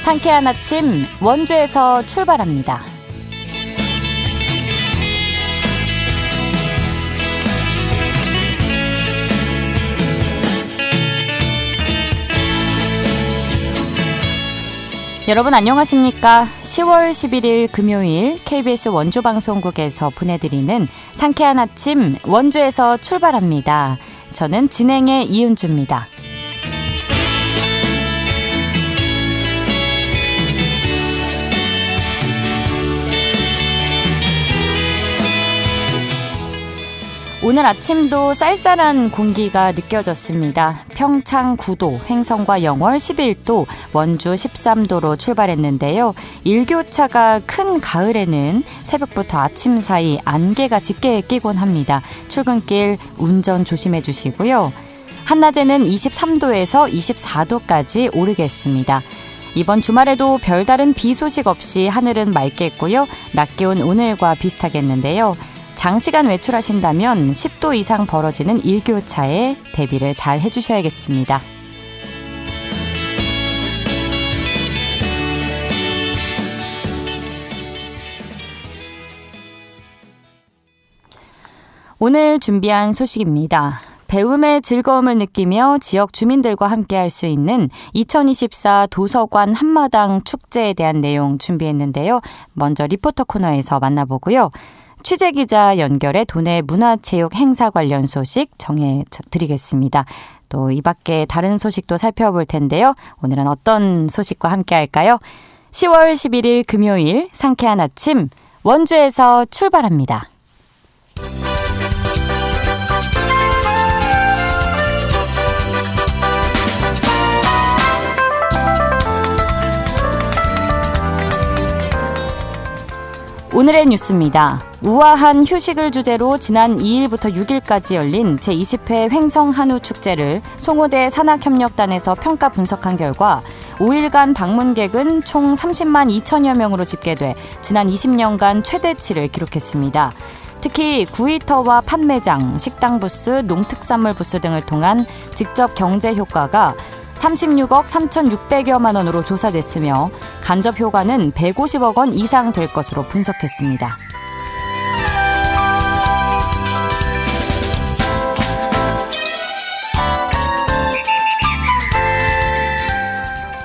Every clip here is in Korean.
상쾌한 아침 원주에서 출발합니다. 여러분 안녕하십니까? 10월 11일 금요일 KBS 원주방송국에서 보내드리는 상쾌한 아침 원주에서 출발합니다. 저는 진행의 이은주입니다. 오늘 아침도 쌀쌀한 공기가 느껴졌습니다. 평창 9도, 횡성과 영월 11도, 원주 13도로 출발했는데요. 일교차가 큰 가을에는 새벽부터 아침 사이 안개가 짙게 끼곤 합니다. 출근길 운전 조심해 주시고요. 한낮에는 23도에서 24도까지 오르겠습니다. 이번 주말에도 별다른 비 소식 없이 하늘은 맑겠고요. 낮 기온 오늘과 비슷하겠는데요. 장시간 외출하신다면 10도 이상 벌어지는 일교차에 대비를 잘 해주셔야겠습니다. 오늘 준비한 소식입니다. 배움의 즐거움을 느끼며 지역 주민들과 함께할 수 있는 2024 도서관 한마당 축제에 대한 내용 준비했는데요. 먼저 리포터 코너에서 만나보고요. 취재기자 연결해 도내 문화체육 행사 관련 소식 정해드리겠습니다. 또 이 밖에 다른 소식도 살펴볼 텐데요. 오늘은 어떤 소식과 함께 할까요? 10월 11일 금요일 상쾌한 아침 원주에서 출발합니다. 오늘의 뉴스입니다. 우아한 휴식을 주제로 지난 2일부터 6일까지 열린 제20회 횡성한우축제를 송호대 산학협력단에서 평가 분석한 결과 5일간 방문객은 총 30만 2천여 명으로 집계돼 지난 20년간 최대치를 기록했습니다. 특히 구이터와 판매장, 식당 부스, 농특산물 부스 등을 통한 직접 경제 효과가 36억 3,600여만 원으로 조사됐으며 간접 효과는 150억 원 이상 될 것으로 분석했습니다.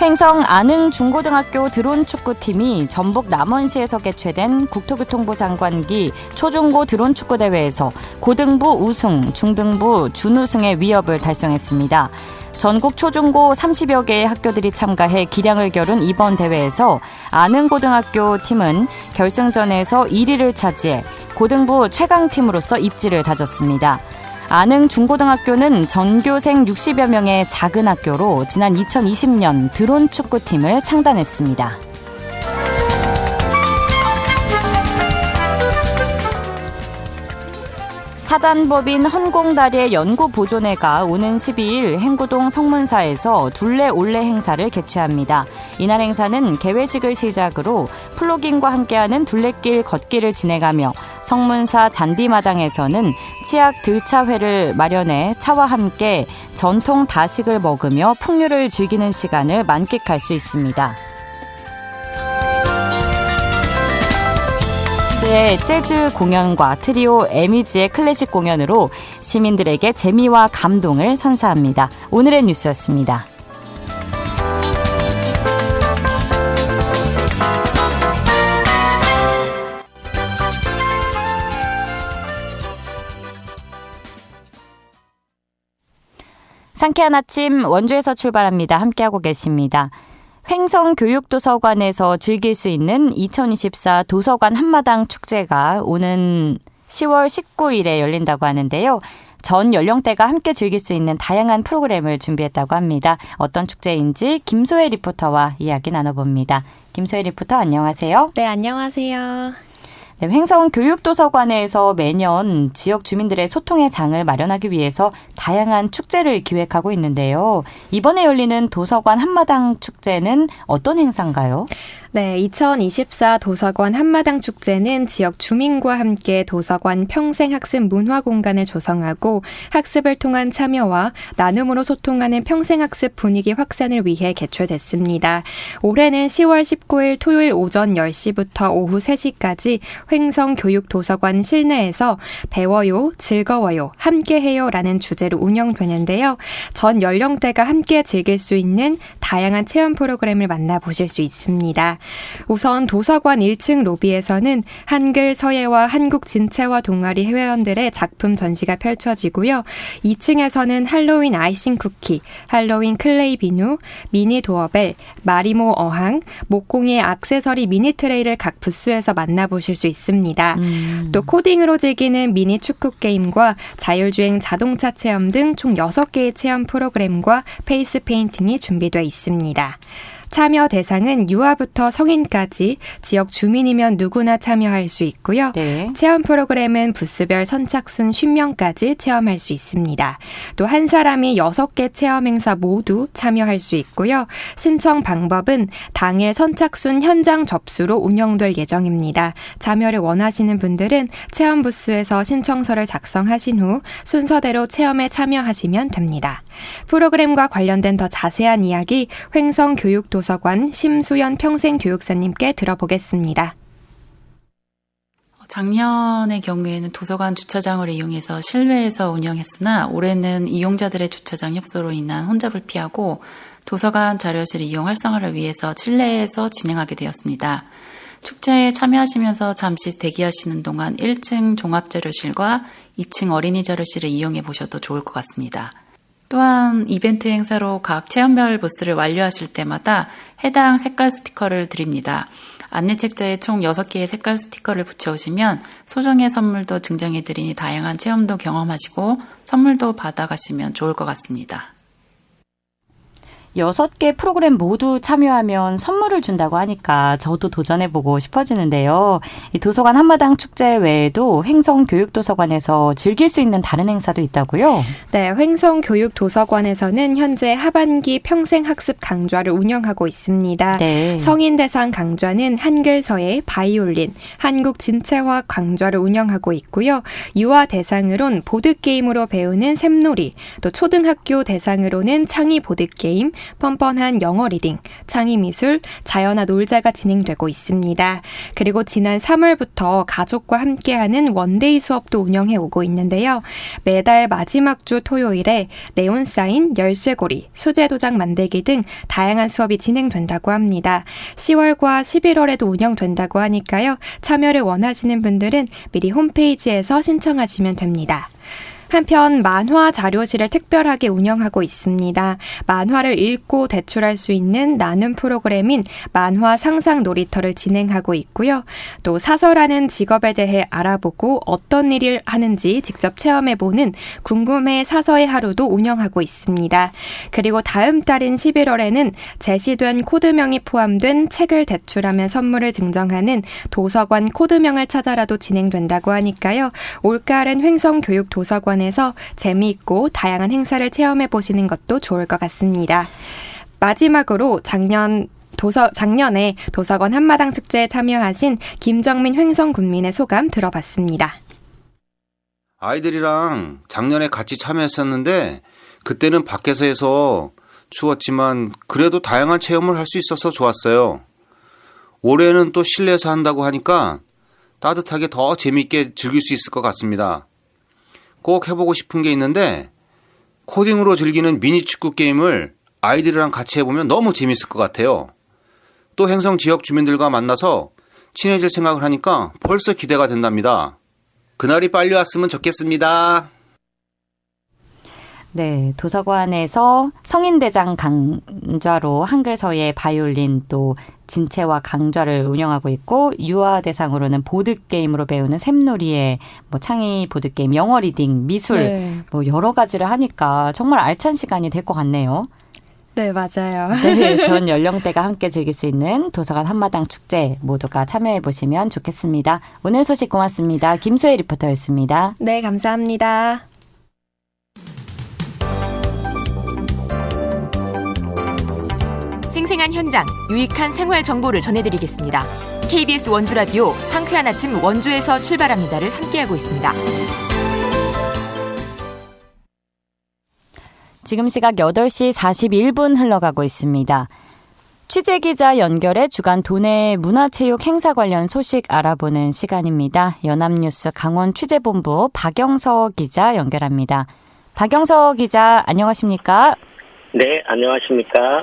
횡성 안흥중고등학교 드론축구팀이 전북 남원시에서 개최된 국토교통부 장관기 초중고 드론축구대회에서 고등부 우승, 중등부 준우승의 위협을 달성했습니다. 전국 초중고 30여 개의 학교들이 참가해 기량을 겨룬 이번 대회에서 안흥고등학교 팀은 결승전에서 1위를 차지해 고등부 최강팀으로서 입지를 다졌습니다. 안흥중고등학교는 전교생 60여 명의 작은 학교로 지난 2020년 드론 축구팀을 창단했습니다. 사단법인 헌공다리의 연구보존회가 오는 12일 행구동 성문사에서 둘레 올레 행사를 개최합니다. 이날 행사는 개회식을 시작으로 플로깅과 함께하는 둘레길 걷기를 진행하며 성문사 잔디마당에서는 치약 들차회를 마련해 차와 함께 전통 다식을 먹으며 풍류를 즐기는 시간을 만끽할 수 있습니다. 재즈 공연과 트리오 에미즈의 클래식 공연으로 시민들에게 재미와 감동을 선사합니다. 오늘의 뉴스였습니다. 상쾌한 아침 원주에서 출발합니다. 함께하고 계십니다. 횡성교육도서관에서 즐길 수 있는 2024 도서관 한마당 축제가 오는 10월 19일에 열린다고 하는데요. 전 연령대가 함께 즐길 수 있는 다양한 프로그램을 준비했다고 합니다. 어떤 축제인지 김소혜 리포터와 이야기 나눠봅니다. 김소혜 리포터 안녕하세요. 네, 안녕하세요. 네, 횡성교육도서관에서 매년 지역 주민들의 소통의 장을 마련하기 위해서 다양한 축제를 기획하고 있는데요. 이번에 열리는 도서관 한마당 축제는 어떤 행사인가요? 네, 2024 도서관 한마당 축제는 지역 주민과 함께 도서관 평생학습 문화 공간을 조성하고 학습을 통한 참여와 나눔으로 소통하는 평생학습 분위기 확산을 위해 개최됐습니다. 올해는 10월 19일 토요일 오전 10시부터 오후 3시까지 횡성교육도서관 실내에서 배워요, 즐거워요, 함께해요 라는 주제로 운영되는데요. 전 연령대가 함께 즐길 수 있는 다양한 체험 프로그램을 만나보실 수 있습니다. 우선 도서관 1층 로비에서는 한글 서예와 한국 진채화 동아리 회원들의 작품 전시가 펼쳐지고요. 2층에서는 할로윈 아이싱 쿠키, 할로윈 클레이 비누, 미니 도어벨, 마리모 어항, 목공예 액세서리 미니 트레이를 각 부스에서 만나보실 수 있습니다. 또 코딩으로 즐기는 미니 축구 게임과 자율주행 자동차 체험 등 총 6개의 체험 프로그램과 페이스 페인팅이 준비되어 있습니다. 참여 대상은 유아부터 성인까지 지역 주민이면 누구나 참여할 수 있고요. 네. 체험 프로그램은 부스별 선착순 10명까지 체험할 수 있습니다. 또 한 사람이 6개 체험 행사 모두 참여할 수 있고요. 신청 방법은 당일 선착순 현장 접수로 운영될 예정입니다. 참여를 원하시는 분들은 체험 부스에서 신청서를 작성하신 후 순서대로 체험에 참여하시면 됩니다. 프로그램과 관련된 더 자세한 이야기 횡성교육도서관 심수연 평생교육사님께 들어보겠습니다. 작년의 경우에는 도서관 주차장을 이용해서 실외에서 운영했으나 올해는 이용자들의 주차장 협소로 인한 혼잡을 피하고 도서관 자료실 이용 활성화를 위해서 실내에서 진행하게 되었습니다. 축제에 참여하시면서 잠시 대기하시는 동안 1층 종합자료실과 2층 어린이 자료실을 이용해 보셔도 좋을 것 같습니다. 또한 이벤트 행사로 각 체험별 부스를 완료하실 때마다 해당 색깔 스티커를 드립니다. 안내책자에 총 6개의 색깔 스티커를 붙여오시면 소정의 선물도 증정해드리니 다양한 체험도 경험하시고 선물도 받아가시면 좋을 것 같습니다. 6개 프로그램 모두 참여하면 선물을 준다고 하니까 저도 도전해보고 싶어지는데요. 이 도서관 한마당 축제 외에도 횡성교육도서관에서 즐길 수 있는 다른 행사도 있다고요? 네, 횡성교육도서관에서는 현재 하반기 평생학습 강좌를 운영하고 있습니다. 네. 성인 대상 강좌는 한글 서예, 바이올린, 한국 진채화 강좌를 운영하고 있고요. 유아 대상으론 보드게임으로 배우는 샘놀이, 또 초등학교 대상으로는 창의 보드게임, 뻔뻔한 영어 리딩, 창의미술, 자연아 놀자가 진행되고 있습니다. 그리고 지난 3월부터 가족과 함께하는 원데이 수업도 운영해 오고 있는데요. 매달 마지막 주 토요일에 네온사인, 열쇠고리, 수제도장 만들기 등 다양한 수업이 진행된다고 합니다. 10월과 11월에도 운영된다고 하니까요. 참여를 원하시는 분들은 미리 홈페이지에서 신청하시면 됩니다. 한편 만화 자료실을 특별하게 운영하고 있습니다. 만화를 읽고 대출할 수 있는 나눔 프로그램인 만화 상상 놀이터를 진행하고 있고요. 또 사서라는 직업에 대해 알아보고 어떤 일을 하는지 직접 체험해보는 궁금해 사서의 하루도 운영하고 있습니다. 그리고 다음 달인 11월에는 제시된 코드명이 포함된 책을 대출하면 선물을 증정하는 도서관 코드명을 찾아라도 진행된다고 하니까요. 올가을엔 횡성교육도서관 에서 재미있고 다양한 행사를 체험해 보시는 것도 좋을 것 같습니다. 마지막으로 작년에 도서관 한마당 축제에 참여하신 김정민 횡성군민의 소감 들어봤습니다. 아이들이랑 작년에 같이 참여했었는데 그때는 밖에서 해서 추웠지만 그래도 다양한 체험을 할 수 있어서 좋았어요. 올해는 또 실내에서 한다고 하니까 따뜻하게 더 재미있게 즐길 수 있을 것 같습니다. 꼭 해보고 싶은 게 있는데 코딩으로 즐기는 미니 축구 게임을 아이들이랑 같이 해보면 너무 재밌을 것 같아요. 또 횡성 지역 주민들과 만나서 친해질 생각을 하니까 벌써 기대가 된답니다. 그날이 빨리 왔으면 좋겠습니다. 네, 도서관에서 성인대장 강좌로 한글 서예, 바이올린 또 진채화 강좌를 운영하고 있고 유아 대상으로는 보드게임으로 배우는 샘놀이에 뭐 창의 보드게임, 영어 리딩, 미술 네. 뭐 여러 가지를 하니까 정말 알찬 시간이 될 것 같네요. 네, 맞아요. 네, 전 연령대가 함께 즐길 수 있는 도서관 한마당 축제 모두가 참여해 보시면 좋겠습니다. 오늘 소식 고맙습니다. 김소혜 리포터였습니다. 네, 감사합니다. 다양한 현장, 유익한 생활 정보를 전해드리겠습니다. KBS 원주라디오 상쾌한 아침 원주에서 출발합니다를 함께하고 있습니다. 지금 시각 8시 41분 흘러가고 있습니다. 취재기자 연결해 주간 도내 문화체육 행사 관련 소식 알아보는 시간입니다. 연합뉴스 강원 취재본부 박영석 기자 연결합니다. 박영석 기자, 안녕하십니까? 네, 안녕하십니까?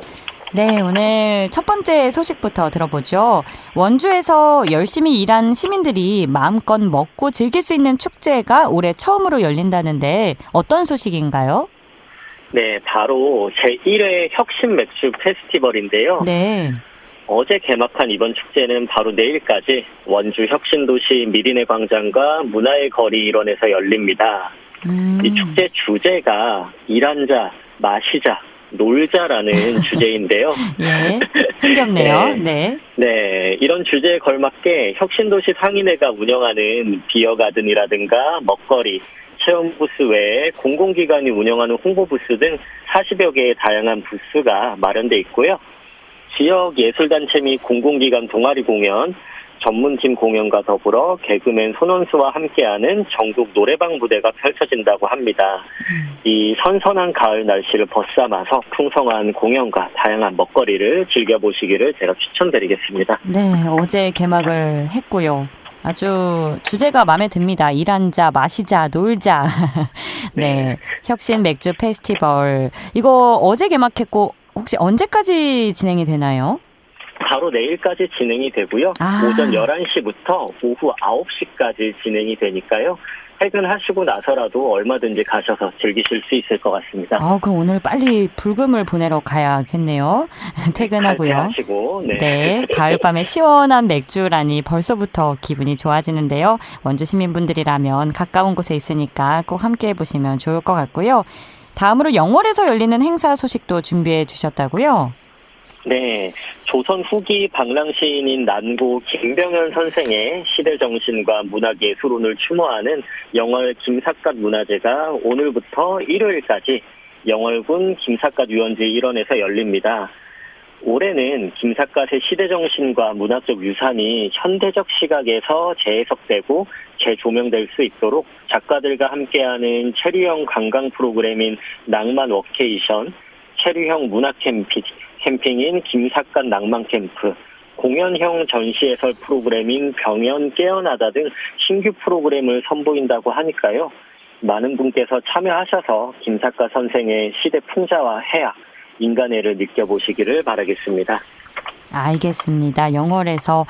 네, 오늘 첫 번째 소식부터 들어보죠. 원주에서 열심히 일한 시민들이 마음껏 먹고 즐길 수 있는 축제가 올해 처음으로 열린다는데 어떤 소식인가요? 네, 바로 제1회 혁신 맥주 페스티벌인데요. 네. 어제 개막한 이번 축제는 바로 내일까지 원주 혁신도시 미리네 광장과 문화의 거리 일원에서 열립니다. 이 축제 주제가 일하자, 마시자, 놀자라는 주제인데요. 예, 흥겹네요. 네. 네, 이런 주제에 걸맞게 혁신도시 상인회가 운영하는 비어가든이라든가 먹거리, 체험 부스 외에 공공기관이 운영하는 홍보 부스 등 40여 개의 다양한 부스가 마련돼 있고요. 지역 예술단체 및 공공기관 동아리 공연, 전문팀 공연과 더불어 개그맨 손원수와 함께하는 전국 노래방 무대가 펼쳐진다고 합니다. 이 선선한 가을 날씨를 벗삼아서 풍성한 공연과 다양한 먹거리를 즐겨보시기를 제가 추천드리겠습니다. 네, 어제 개막을 했고요. 아주 주제가 마음에 듭니다. 일하자, 마시자, 놀자. 네, 혁신 맥주 페스티벌. 이거 어제 개막했고 혹시 언제까지 진행이 되나요? 바로 내일까지 진행이 되고요. 오전 11시부터 오후 9시까지 진행이 되니까요. 퇴근하시고 나서라도 얼마든지 가셔서 즐기실 수 있을 것 같습니다. 그럼 오늘 빨리 불금을 보내러 가야겠네요. 퇴근하고요. 하시고, 네. 네, 가을밤에 시원한 맥주라니 벌써부터 기분이 좋아지는데요. 원주 시민분들이라면 가까운 곳에 있으니까 꼭 함께해 보시면 좋을 것 같고요. 다음으로 영월에서 열리는 행사 소식도 준비해 주셨다고요? 네, 조선 후기 방랑 시인인 난고 김병현 선생의 시대정신과 문학예술론을 추모하는 영월 김삿갓 문화제가 오늘부터 일요일까지 영월군 김삿갓 유원지 일원에서 열립니다. 올해는 김삿갓의 시대정신과 문학적 유산이 현대적 시각에서 재해석되고 재조명될 수 있도록 작가들과 함께하는 체류형 관광 프로그램인 낭만 워케이션, 체류형 문화 캠핑인 김삿갓 낭만 캠프, 공연형 전시해설 프로그램인 병연 깨어나다 등 신규 프로그램을 선보인다고 하니까요. 많은 분께서 참여하셔서 김삿갓 선생의 시대 풍자와 해악, 인간애를 느껴보시기를 바라겠습니다. 알겠습니다. 영월에서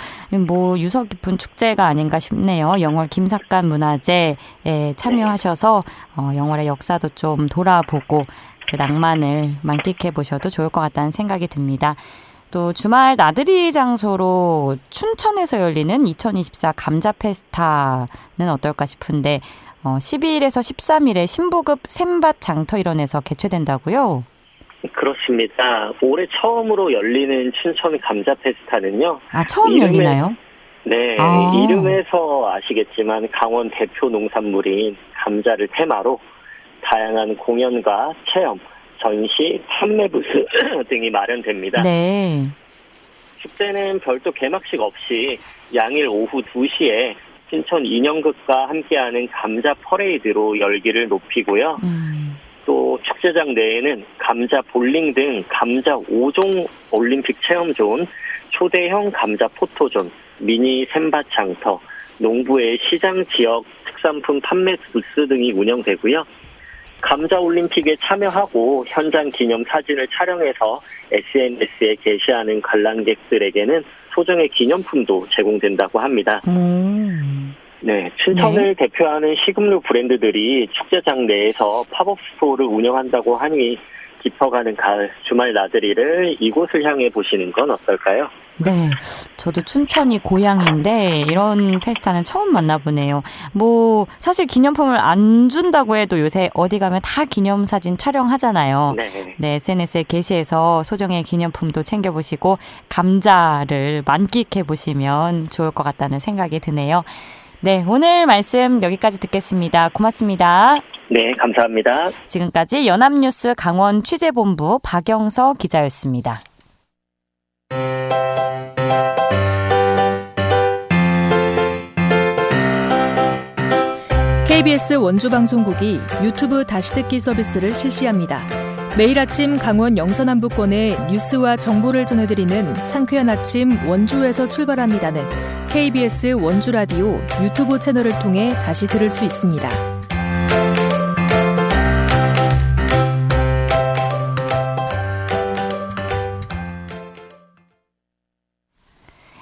유서 깊은 축제가 아닌가 싶네요. 영월 김삿갓 문화제에 참여하셔서 영월의 역사도 좀 돌아보고 그 낭만을 만끽해 보셔도 좋을 것 같다는 생각이 듭니다. 또 주말 나들이 장소로 춘천에서 열리는 2024 감자 페스타는 어떨까 싶은데 12일에서 13일에 신부급 샘밭 장터 일원에서 개최된다고요? 그렇습니다. 올해 처음으로 열리는 춘천 감자 페스타는요. 처음 열리나요? 네, 이름에서 아시겠지만 강원 대표 농산물인 감자를 테마로 다양한 공연과 체험, 전시, 판매 부스 등이 마련됩니다. 네. 축제는 별도 개막식 없이 양일 오후 2시에 춘천 인형극과 함께하는 감자 퍼레이드로 열기를 높이고요. 또 축제장 내에는 감자 볼링 등 감자 5종 올림픽 체험존, 초대형 감자 포토존, 미니 샘밭 장터, 농부의 시장 지역 특산품 판매 부스 등이 운영되고요. 감자 올림픽에 참여하고 현장 기념 사진을 촬영해서 SNS에 게시하는 관람객들에게는 소정의 기념품도 제공된다고 합니다. 네, 춘천을 대표하는 식음료 브랜드들이 축제장 내에서 팝업 스토어를 운영한다고 하니 깊어가는 가을 주말 나들이를 이곳을 향해 보시는 건 어떨까요? 네, 저도 춘천이 고향인데 이런 페스타는 처음 만나보네요. 사실 기념품을 안 준다고 해도 요새 어디 가면 다 기념사진 촬영하잖아요. 네, SNS에 게시해서 소정의 기념품도 챙겨보시고 감자를 만끽해보시면 좋을 것 같다는 생각이 드네요. 네, 오늘 말씀 여기까지 듣겠습니다. 고맙습니다. 네, 감사합니다. 지금까지 연합뉴스 강원 취재본부 박영석 기자였습니다. KBS 원주방송국이 유튜브 다시 듣기 서비스를 실시합니다. 매일 아침 강원 영서남부권의 뉴스와 정보를 전해드리는 상쾌한 아침 원주에서 출발합니다는 KBS 원주라디오 유튜브 채널을 통해 다시 들을 수 있습니다.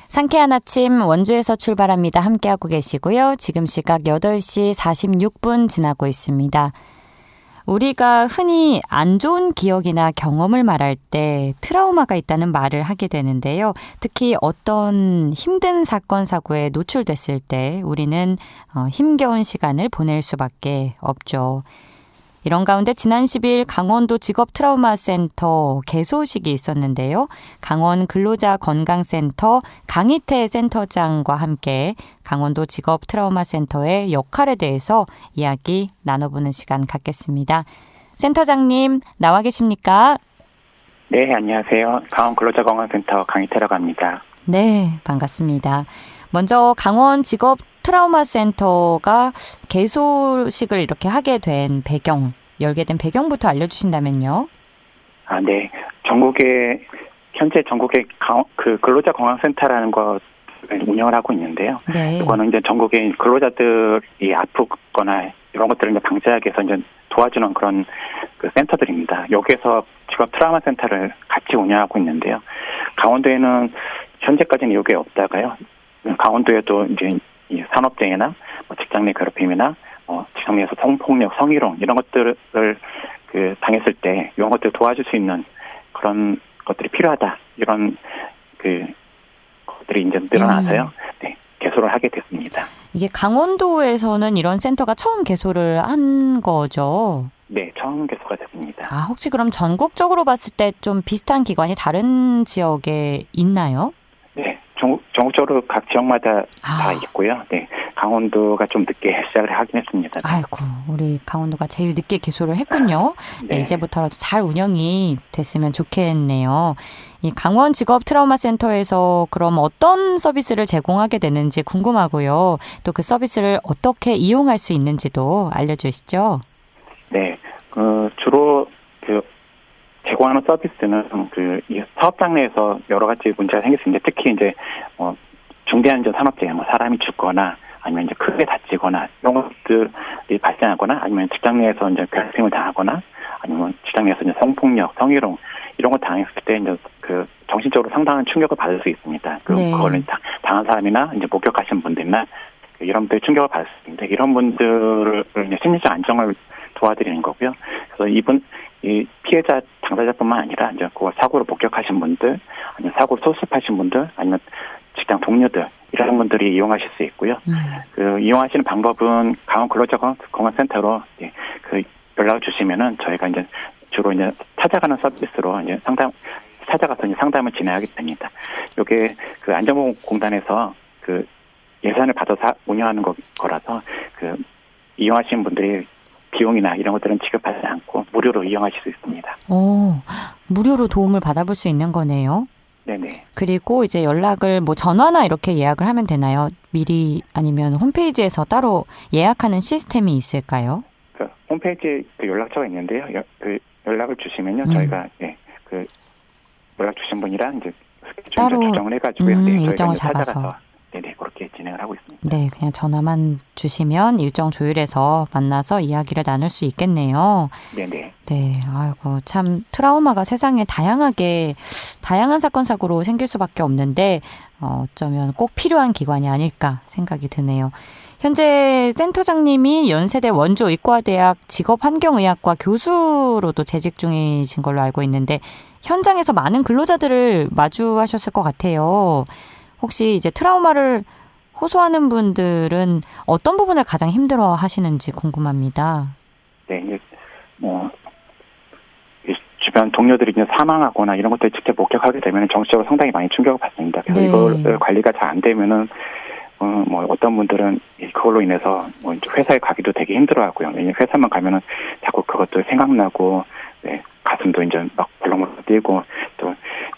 상쾌한 아침 원주에서 출발합니다. 함께하고 계시고요. 지금 시각 8시 46분 지나고 있습니다. 우리가 흔히 안 좋은 기억이나 경험을 말할 때 트라우마가 있다는 말을 하게 되는데요. 특히 어떤 힘든 사건, 사고에 노출됐을 때 우리는 힘겨운 시간을 보낼 수밖에 없죠. 이런 가운데 지난 10일 강원도 직업트라우마센터 개소식이 있었는데요. 강원 근로자건강센터 강희태 센터장과 함께 강원도 직업트라우마센터의 역할에 대해서 이야기 나눠보는 시간 갖겠습니다. 센터장님 나와 계십니까? 네, 안녕하세요. 강원 근로자건강센터 강희태라고 합니다. 네, 반갑습니다. 먼저 강원 직업트라우마센터가 개소식을 이렇게 하게 된 배경, 열게 된 배경부터 알려주신다면요. 네. 현재 전국에 근로자건강센터라는 거 운영을 하고 있는데요. 네. 이거는 이제 전국의 근로자들이 아프거나 이런 것들을 이제 방지하기 위해서 이제 도와주는 그런 그 센터들입니다. 여기에서 직업 트라우마 센터를 같이 운영하고 있는데요. 강원도에는 현재까지는 여기에 없다가요. 강원도에도 이제 이 산업재해나 직장 내 괴롭힘이나 직장 내에서 성폭력, 성희롱 이런 것들을 당했을 때 이런 것들을 도와줄 수 있는 그런 것들이 필요하다. 이런 것들이 이제 늘어나서요. 네, 개소를 하게 됐습니다. 이게 강원도에서는 이런 센터가 처음 개소를 한 거죠? 네, 처음 개소가 됐습니다. 혹시 그럼 전국적으로 봤을 때 좀 비슷한 기관이 다른 지역에 있나요? 네, 전국적으로 각 지역마다 다 있고요. 네, 강원도가 좀 늦게 시작을 하긴 했습니다. 아이고, 우리 강원도가 제일 늦게 개소를 했군요. 네, 이제부터라도 잘 운영이 됐으면 좋겠네요. 이 강원 직업 트라우마 센터에서 그럼 어떤 서비스를 제공하게 되는지 궁금하고요. 또 그 서비스를 어떻게 이용할 수 있는지도 알려주시죠. 네, 주로 제공하는 서비스는 이 사업장 내에서 여러 가지 문제가 생길 수 있는데 특히 이제 중대한 산업재해, 사람이 죽거나 아니면 이제 크게 다치거나 이런 것들이 발생하거나 아니면 직장 내에서 이제 괴롭힘을 당하거나 아니면 직장 내에서 이제 성폭력, 성희롱 이런 걸 당했을 때 이제 정신적으로 상당한 충격을 받을 수 있습니다. 그걸 당한 사람이나 이제 목격하신 분들이나 이런 분들 충격을 받을 수 있는데 이런 분들을 이제 심리적 안정을 도와드리는 거고요. 그래서 이 피해자 당사자뿐만 아니라 이제 그 사고를 목격하신 분들, 아니면 사고를 소습하신 분들, 아니면 직장 동료들 이런 분들이 이용하실 수 있고요. 이용하시는 방법은 강원 근로자건강센터로 연락을 주시면은 저희가 이제 주로 이제 찾아가는 서비스로 이제 찾아가서 이제 상담을 진행하게 됩니다. 이게 안전보건공단에서 예산을 받아서 운영하는 거라서 이용하시는 분들이 비용이나 이런 것들은 지급하지 않고 무료로 이용하실 수 있습니다. 무료로 도움을 받아볼 수 있는 거네요. 네네. 그리고 이제 연락을 전화나 이렇게 예약을 하면 되나요? 미리 아니면 홈페이지에서 따로 예약하는 시스템이 있을까요? 홈페이지에 연락처가 있는데요. 연락을 주시면요, 저희가 연락 주신 분이랑 이제 따로 조정을 해가지고요. 일정을 잡아서. 네네, 그렇게 진행을 하고 있습니다. 네, 그냥 전화만 주시면 일정 조율해서 만나서 이야기를 나눌 수 있겠네요. 네네. 네, 아이고, 참, 트라우마가 세상에 다양한 사건, 사고로 생길 수밖에 없는데, 어쩌면 꼭 필요한 기관이 아닐까 생각이 드네요. 현재 센터장님이 연세대 원주의과대학 직업환경의학과 교수로도 재직 중이신 걸로 알고 있는데, 현장에서 많은 근로자들을 마주하셨을 것 같아요. 혹시 이제 트라우마를 호소하는 분들은 어떤 부분을 가장 힘들어 하시는지 궁금합니다. 네, 주변 동료들이 이제 사망하거나 이런 것들을 직접 목격하게 되면 정신적으로 상당히 많이 충격을 받습니다. 그래서 이걸 관리가 잘 안 되면은 어떤 분들은 그걸로 인해서 이제 회사에 가기도 되게 힘들어하고요. 왜냐면 회사만 가면은 자꾸 그것도 생각나고, 가슴도 이제 막 벌렁벌렁 뛰고 또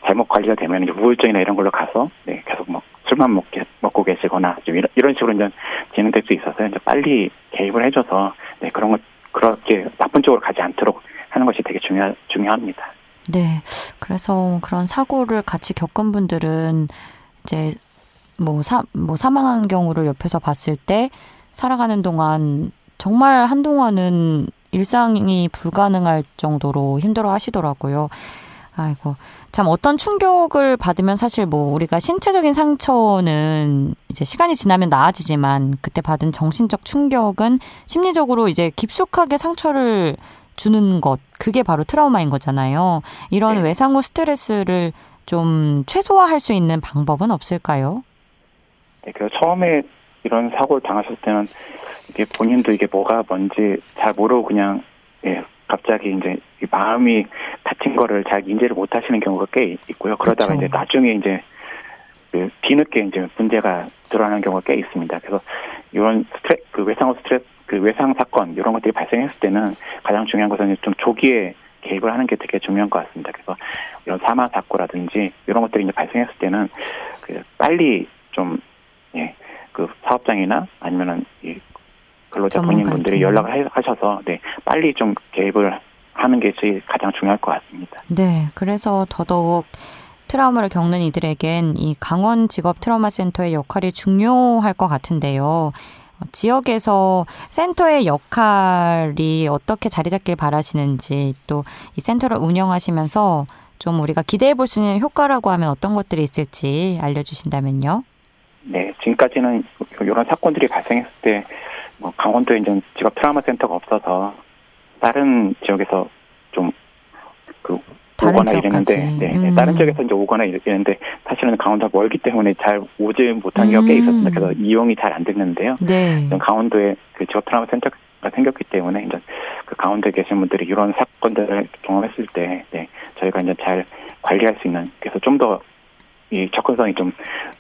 잘못 관리가 되면 이제 우울증이나 이런 걸로 가서 계속 술만 먹고 계시거나 좀 이런 식으로 이제 진행될 수 있어서 이제 빨리 개입을 해줘서 네, 그런 것 그렇게 나쁜 쪽으로 가지 않도록 하는 것이 되게 중요합니다. 네. 그래서 그런 사고를 같이 겪은 분들은 이제 사망한 경우를 옆에서 봤을 때 살아가는 동안 정말 한동안은 일상이 불가능할 정도로 힘들어 하시더라고요. 아이고, 참 어떤 충격을 받으면 사실 우리가 신체적인 상처는 이제 시간이 지나면 나아지지만 그때 받은 정신적 충격은 심리적으로 이제 깊숙하게 상처를 주는 것, 그게 바로 트라우마인 거잖아요. 이런 네. 외상 후 스트레스를 좀 최소화할 수 있는 방법은 없을까요? 네, 그래서 처음에 이런 사고를 당하셨을 때는 이게 본인도 이게 뭐가 뭔지 잘 모르고 그냥 갑자기 이제 이 마음이 다친 거를 잘 인지를 못 하시는 경우가 꽤 있고요. 그러다가 그쵸. 이제 나중에 이제 뒤늦게 이제 문제가 드러나는 경우가 꽤 있습니다. 그래서 이런 외상 후 스트레스, 외상 사건 이런 것들이 발생했을 때는 가장 중요한 것은 좀 조기에 개입을 하는 게 되게 중요한 것 같습니다. 그래서 이런 사망 사고라든지 이런 것들이 이제 발생했을 때는 빨리 좀 사업장이나 아니면은 이 근로자 본인분들이 연락을 하셔서 빨리 좀 개입을 하는 게 가장 중요할 것 같습니다. 네, 그래서 더더욱 트라우마를 겪는 이들에겐 이 강원 직업 트라우마 센터의 역할이 중요할 것 같은데요. 지역에서 센터의 역할이 어떻게 자리 잡길 바라시는지, 또 이 센터를 운영하시면서 좀 우리가 기대해 볼 수 있는 효과라고 하면 어떤 것들이 있을지 알려주신다면요. 네, 지금까지는 이런 사건들이 발생했을 때 강원도에 이제 직업 트라우마 센터가 없어서 다른 지역에서 좀 오거나 이랬는데, 다른 지역에서 이제 오거나 이랬는데 사실은 강원도가 멀기 때문에 잘 오지 못한 경우가 꽤 있었습니다. 그래서 이용이 잘 안 됐는데요. 네. 강원도에 직업 트라우마 센터가 생겼기 때문에 이제 강원도에 계신 분들이 이런 사건들을 경험했을 때, 저희가 이제 잘 관리할 수 있는, 그래서 좀 더 이 접근성이 좀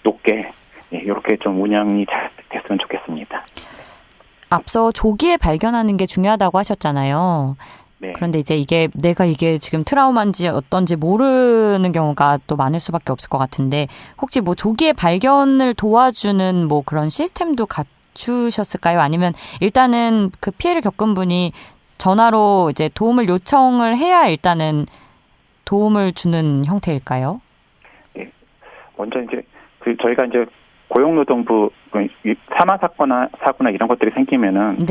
높게 이렇게 좀 운영이 잘 됐으면 좋겠습니다. 앞서 조기에 발견하는 게 중요하다고 하셨잖아요. 네. 그런데 이제 내가 이게 지금 트라우마인지 어떤지 모르는 경우가 또 많을 수밖에 없을 것 같은데, 혹시 조기에 발견을 도와주는 그런 시스템도 갖추셨을까요? 아니면 일단은 그 피해를 겪은 분이 전화로 이제 도움을 요청을 해야 일단은 도움을 주는 형태일까요? 네. 먼저 이제 저희가 이제 고용노동부 사망 사고나 이런 것들이 생기면은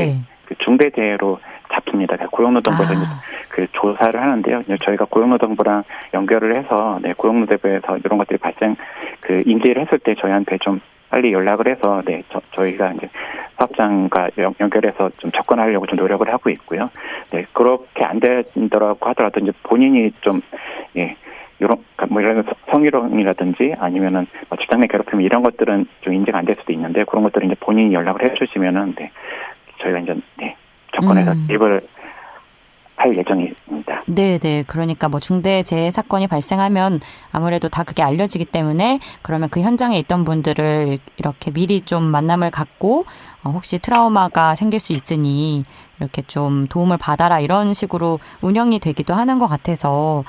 중대재해로 잡힙니다. 고용노동부에서 이제 조사를 하는데요. 저희가 고용노동부랑 연결을 해서 고용노동부에서 이런 것들이 인지를 했을 때 저희한테 좀 빨리 연락을 해서 저희가 이제 사업장과 연결해서 좀 접근하려고 좀 노력을 하고 있고요. 그렇게 안 된다고 하더라도 이제 본인이 좀 이런 성희롱이라든지 아니면은 직장 내 괴롭힘 이런 것들은 좀 인지가 안 될 수도 있는데, 그런 것들은 이제 본인이 연락을 해주시면은 저희가 이제 접근해서 개입을 할 예정입니다. 네. 그러니까 중대 재해 사건이 발생하면 아무래도 다 그게 알려지기 때문에, 그러면 그 현장에 있던 분들을 이렇게 미리 좀 만남을 갖고 혹시 트라우마가 생길 수 있으니 이렇게 좀 도움을 받아라, 이런 식으로 운영이 되기도 하는 것 같아서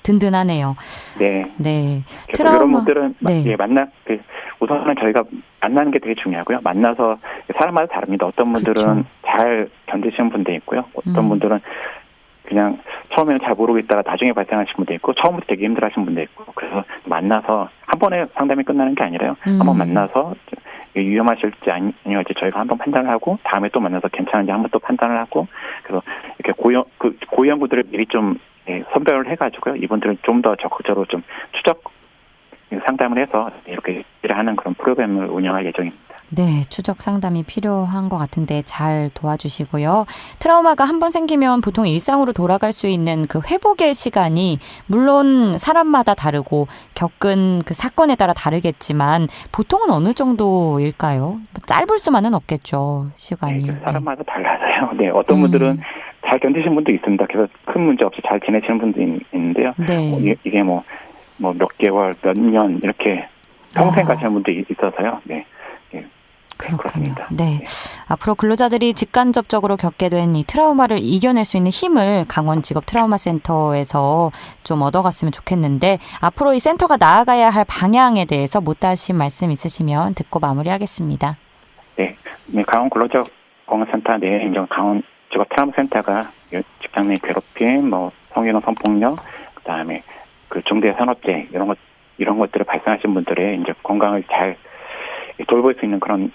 든든하네요. 네. 이런 분들은 우선은 저희가 만나는 게 되게 중요하고요. 만나서 사람마다 다릅니다. 어떤 분들은 잘 견디시는 분도 있고요. 어떤 분들은 그냥 처음에는 잘 모르고 있다가 나중에 발생하신 분도 있고, 처음부터 되게 힘들어하시는 분도 있고, 그래서 만나서 한 번에 상담이 끝나는 게 아니라요. 한번 만나서 위험하실지 아니할지 저희가 한번 판단을 하고, 다음에 또 만나서 괜찮은지 한번 또 판단을 하고, 그래서 이렇게 고위험군들을 미리 좀 선별을 해가지고요. 이분들은 좀 더 적극적으로 좀 추적 상담을 해서 이렇게 일을 하는 그런 프로그램을 운영할 예정입니다. 네, 추적 상담이 필요한 것 같은데 잘 도와주시고요. 트라우마가 한번 생기면 보통 일상으로 돌아갈 수 있는 그 회복의 시간이 물론 사람마다 다르고 겪은 그 사건에 따라 다르겠지만 보통은 어느 정도일까요? 짧을 수만은 없겠죠, 시간이. 사람마다 달라서요. 어떤 분들은 잘 견디시는 분도 있습니다. 그래서 큰 문제 없이 잘 지내시는 분도 있는데요. 이게 몇 개월, 몇 년 이렇게 평생 가시는 분도 있어서요. 그렇습니다. 앞으로 근로자들이 직간접적으로 겪게 된 이 트라우마를 이겨낼 수 있는 힘을 강원 직업 트라우마 센터에서 좀 얻어갔으면 좋겠는데, 앞으로 이 센터가 나아가야 할 방향에 대해서 못다하신 말씀 있으시면 듣고 마무리하겠습니다. 강원 근로자 공영센터 내에 이제 강원 직업 트라우마 센터가 직장 내 괴롭힘, 성희롱, 성폭력, 그다음에 그 중대 산업재해 이런 것들을 발생하신 분들의 이제 건강을 잘 돌볼 수 있는 그런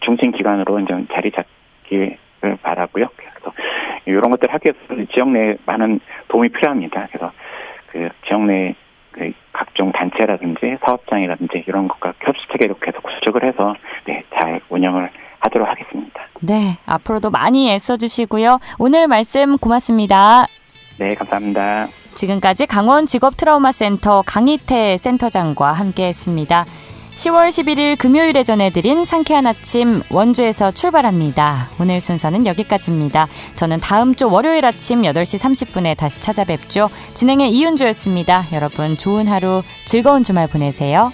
중심 기관으로 이제 자리 잡기를 바라고요. 그래서 이런 것들 하기 위해서 지역 내에 많은 도움이 필요합니다. 그래서 그 지역 내 그 각종 단체라든지 사업장이라든지 이런 것과 협치 체계를 계속 구축을 해서 잘 운영을 하도록 하겠습니다. 네, 앞으로도 많이 애써주시고요. 오늘 말씀 고맙습니다. 네, 감사합니다. 지금까지 강원 직업트라우마센터 강희태 센터장과 함께했습니다. 10월 11일 금요일에 전해드린 상쾌한 아침 원주에서 출발합니다. 오늘 순서는 여기까지입니다. 저는 다음 주 월요일 아침 8시 30분에 다시 찾아뵙죠. 진행의 이윤주였습니다. 여러분 좋은 하루, 즐거운 주말 보내세요.